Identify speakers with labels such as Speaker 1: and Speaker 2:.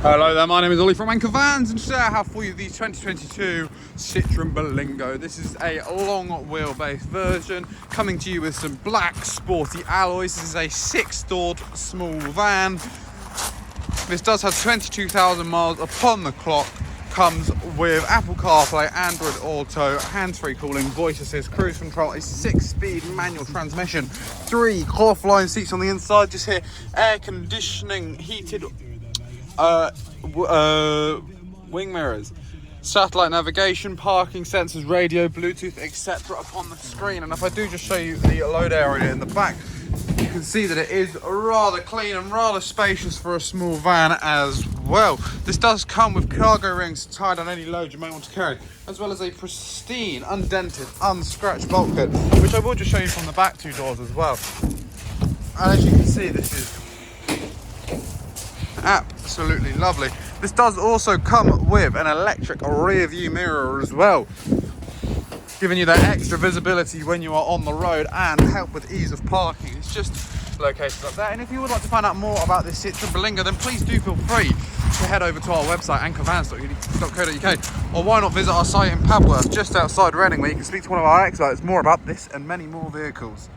Speaker 1: Hello there, my name is Ollie from Anchor Vans, and today I have for you the 2022 Citroen Berlingo. This is a long wheelbase version, coming to you with some black sporty alloys. This is a 6-doored small van. This does have 22,000 miles upon the clock. Comes with Apple CarPlay, Android Auto, hands-free calling, voice assist, cruise control, a 6-speed manual transmission, 3 cloth line seats on the inside. Just here, air conditioning, heated wing mirrors, satellite navigation, parking sensors, radio, Bluetooth, etc. upon the screen. And if I do just show you the load area in the back, you can see that it is rather clean and rather spacious for a small van as well. This does come with cargo rings to tie down any load you may want to carry, as well as a pristine, undented, unscratched bulkhead, which I will just show you from the back 2 doors as well. And as you can see, this is absolutely lovely. This does also come with an electric rear view mirror as well, giving you that extra visibility when you are on the road and help with ease of parking. It's just located up there. And if you would like to find out more about this Citroen Berlingo, then please do feel free to head over to our website, anchorvans.co.uk, or why not visit our site in Padworth, just outside Reading, where you can speak to one of our experts more about this and many more vehicles.